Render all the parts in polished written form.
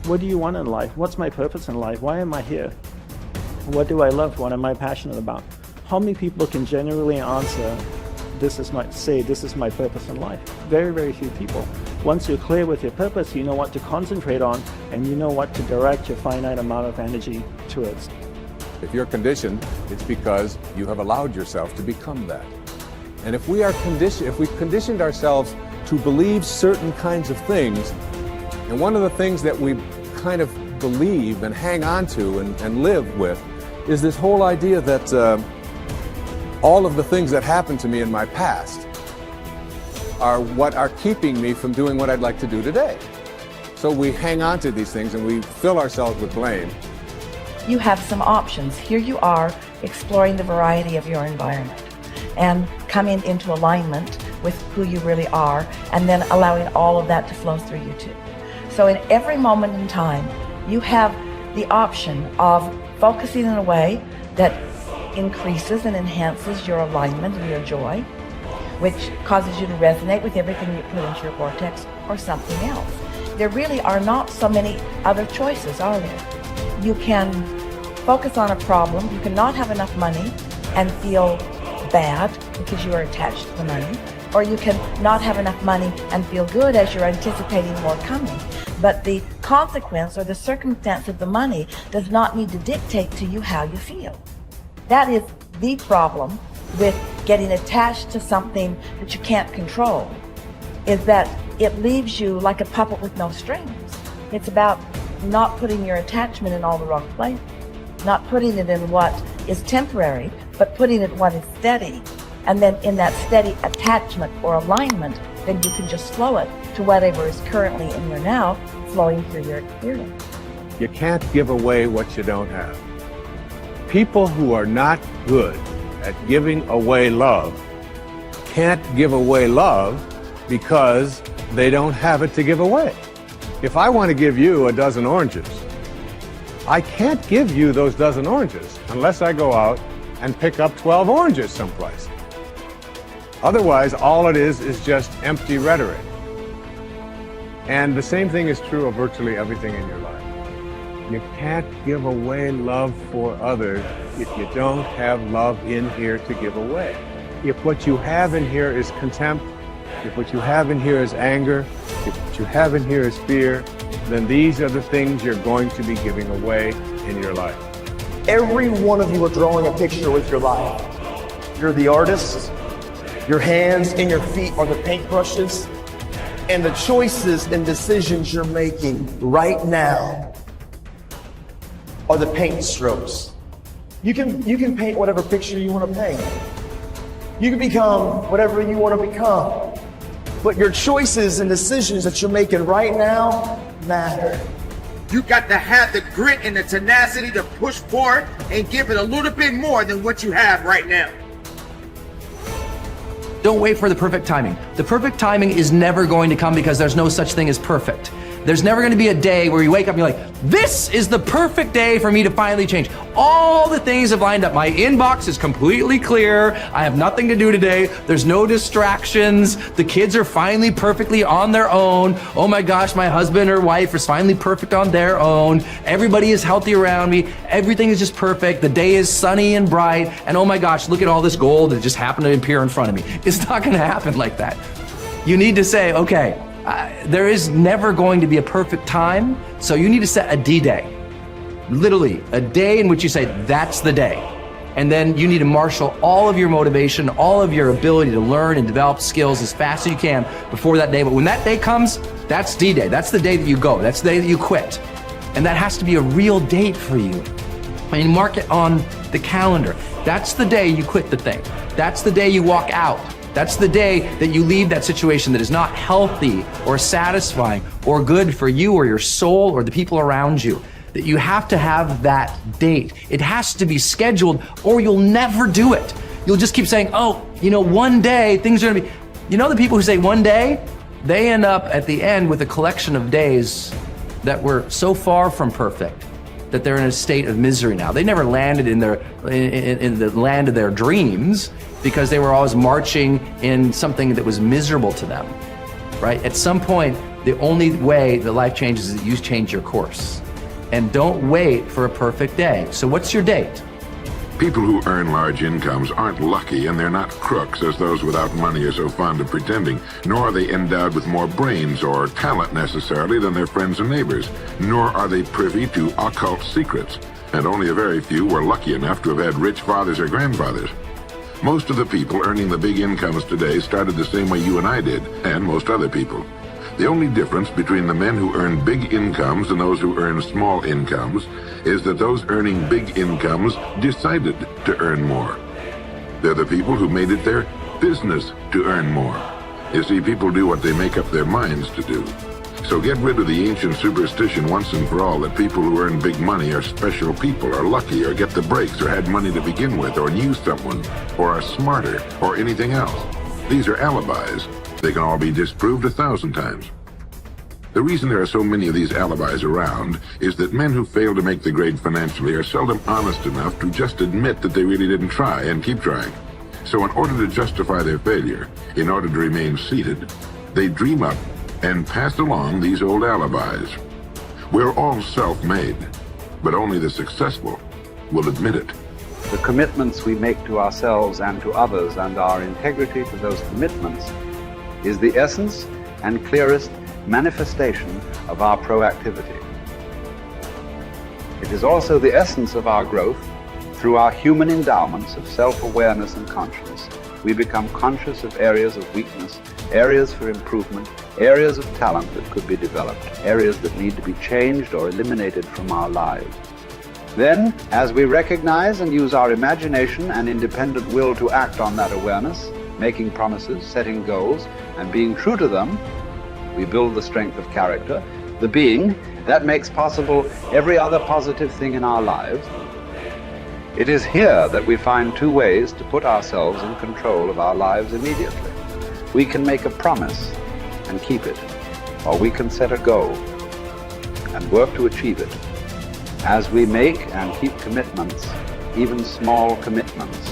What do you want in life? What's my purpose in life? Why am I here? What do I love? What am I passionate about? How many people can genuinely answer, this is my purpose in life? Very, very few people. Once you're clear with your purpose, you know what to concentrate on, and you know what to direct your finite amount of energy towards. If you're conditioned, it's because you have allowed yourself to become that. And if we've conditioned ourselves to believe certain kinds of things, and one of the things that we kind of believe and hang on to and live with is this whole idea that all of the things that happened to me in my past are what are keeping me from doing what I'd like to do today. So we hang on to these things and we fill ourselves with blame. You have some options. Here you are exploring the variety of your environment and coming into alignment with who you really are, and then allowing all of that to flow through you too. So in every moment in time, you have the option of focusing in a way that increases and enhances your alignment and your joy, which causes you to resonate with everything you put into your vortex, or something else. There really are not so many other choices, are there? You can focus on a problem. You cannot have enough money and feel bad because you are attached to the money, or you can not have enough money and feel good as you're anticipating more coming. But the consequence or the circumstance of the money does not need to dictate to you how you feel. That is the problem with getting attached to something that you can't control, is that it leaves you like a puppet with no strings. It's about not putting your attachment in all the wrong places, not putting it in what is temporary, but putting it in what is steady. And then in that steady attachment or alignment, then you can just flow it to whatever is currently in your now, flowing through your experience. You can't give away what you don't have. People who are not good at giving away love can't give away love because they don't have it to give away. If I want to give you a dozen oranges, I can't give you those dozen oranges unless I go out and pick up 12 oranges someplace. Otherwise, all it is just empty rhetoric. And the same thing is true of virtually everything in your life. You can't give away love for others if you don't have love in here to give away. If what you have in here is contempt, if what you have in here is anger, if what you have in here is fear, then these are the things you're going to be giving away in your life. Every one of you are drawing a picture with your life. You're the artist. Your hands and your feet are the paintbrushes. And the choices and decisions you're making right now are the paint strokes. You can paint whatever picture you want to paint. You can become whatever you want to become. But your choices and decisions that you're making right now matter. You got to have the grit and the tenacity to push forward and give it a little bit more than what you have right now. Don't wait for the perfect timing. The perfect timing is never going to come because there's no such thing as perfect. There's never going to be a day where you wake up and you're like, this is the perfect day for me to finally change. All the things have lined up. My inbox is completely clear. I have nothing to do today. There's no distractions. The kids are finally perfectly on their own. Oh my gosh, my husband or wife is finally perfect on their own. Everybody is healthy around me. Everything is just perfect. The day is sunny and bright. And oh my gosh, look at all this gold that just happened to appear in front of me. It's not going to happen like that. You need to say, okay, there is never going to be a perfect time, so you need to set a D-Day. Literally, a day in which you say, that's the day. And then you need to marshal all of your motivation, all of your ability to learn and develop skills as fast as you can before that day. But when that day comes, that's D-Day. That's the day that you go. That's the day that you quit. And that has to be a real date for you. I mean, mark it on the calendar. That's the day you quit the thing. That's the day you walk out. That's the day that you leave that situation that is not healthy or satisfying or good for you or your soul or the people around you. That you have to have that date. It has to be scheduled or you'll never do it. You'll just keep saying, oh, you know, one day things are gonna be, you know, the people who say one day, they end up at the end with a collection of days that were so far from perfect that they're in a state of misery now. They never landed in the land of their dreams because they were always marching in something that was miserable to them, right? At some point, The only way that life changes is that you change your course. And don't wait for a perfect day. So what's your date? People who earn large incomes aren't lucky, and they're not crooks as those without money are so fond of pretending, nor are they endowed with more brains or talent necessarily than their friends and neighbors, nor are they privy to occult secrets, and only a very few were lucky enough to have had rich fathers or grandfathers. Most of the people earning the big incomes today started the same way you and I did, and most other people. The only difference between the men who earn big incomes and those who earn small incomes is that those earning big incomes decided to earn more. They're the people who made it their business to earn more. You see, people do what they make up their minds to do. So get rid of the ancient superstition once and for all that people who earn big money are special people, are lucky, or get the breaks, or had money to begin with, or knew someone, or are smarter, or anything else. These are alibis. They can all be disproved 1,000 times. The reason there are so many of these alibis around is that men who fail to make the grade financially are seldom honest enough to just admit that they really didn't try and keep trying. So in order to justify their failure, in order to remain seated, they dream up and pass along these old alibis. We're all self-made, but only the successful will admit it. The commitments we make to ourselves and to others, and our integrity to those commitments, is the essence and clearest manifestation of our proactivity. It is also the essence of our growth. Through our human endowments of self-awareness and conscience, we become conscious of areas of weakness, areas for improvement, areas of talent that could be developed, areas that need to be changed or eliminated from our lives. Then, as we recognize and use our imagination and independent will to act on that awareness, making promises, setting goals, and being true to them, we build the strength of character, the being that makes possible every other positive thing in our lives. It is here that we find two ways to put ourselves in control of our lives immediately. We can make a promise and keep it, or we can set a goal and work to achieve it. As we make and keep commitments, even small commitments,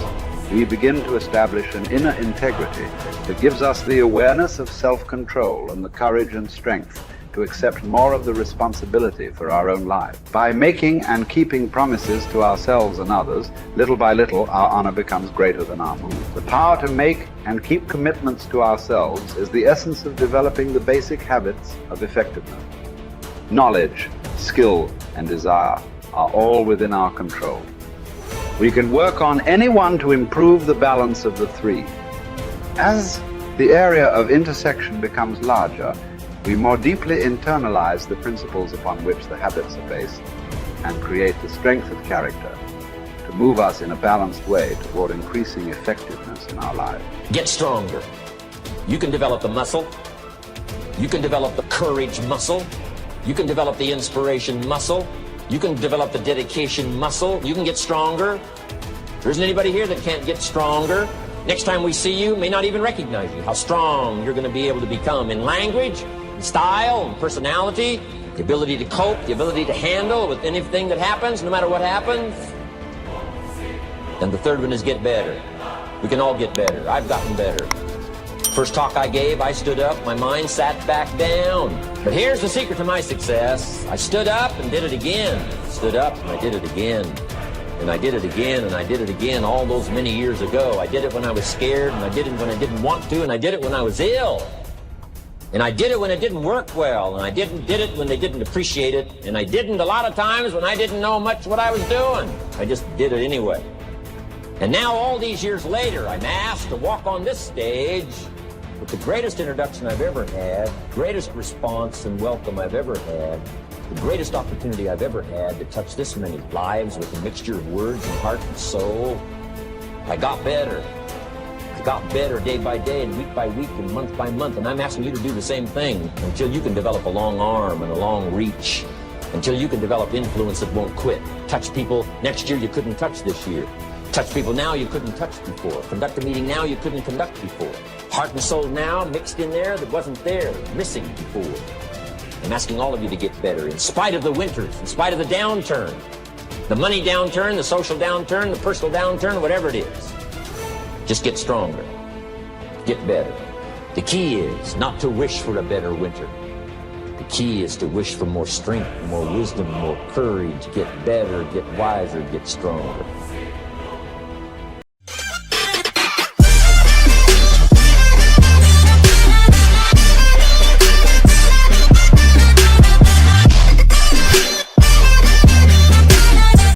we begin to establish an inner integrity that gives us the awareness of self-control and the courage and strength to accept more of the responsibility for our own life. By making and keeping promises to ourselves and others, little by little, our honor becomes greater than our mood. The power to make and keep commitments to ourselves is the essence of developing the basic habits of effectiveness. Knowledge, skill, and desire are all within our control. We can work on any one to improve the balance of the three. As the area of intersection becomes larger, we more deeply internalize the principles upon which the habits are based and create the strength of character to move us in a balanced way toward increasing effectiveness in our lives. Get stronger. You can develop the muscle. You can develop the courage muscle. You can develop the inspiration muscle. You can develop the dedication muscle. You can get stronger. There isn't anybody here that can't get stronger. Next time we see you, may not even recognize you. How strong you're going to be able to become in language, in style, and personality, the ability to cope, the ability to handle with anything that happens, no matter what happens. And the third one is get better. We can all get better. I've gotten better. First talk I gave, I stood up, my mind sat back down. But here's the secret to my success. I stood up and did it again. Stood up and I did it again. And I did it again, and I did it again all those many years ago. I did it when I was scared, and I did it when I didn't want to, and I did it when I was ill. And I did it when it didn't work well, and I did it when they didn't appreciate it, and I didn't a lot of times when I didn't know much what I was doing. I just did it anyway. And now all these years later, I'm asked to walk on this stage with the greatest introduction I've ever had, greatest response and welcome I've ever had, the greatest opportunity I've ever had to touch this many lives with a mixture of words and heart and soul. I got better. I got better day by day and week by week and month by month, and I'm asking you to do the same thing until you can develop a long arm and a long reach, until you can develop influence that won't quit. Touch people next year you couldn't touch this year. Touch people now you couldn't touch before. Conduct a meeting now you couldn't conduct before. Heart and soul now mixed in there that wasn't there, missing before. I'm asking all of you to get better in spite of the winters, in spite of the downturn, the money downturn, the social downturn, the personal downturn, whatever it is. Just get stronger. Get better. The key is not to wish for a better winter, key is to wish for more strength, more wisdom, more courage, get better, get wiser, get stronger.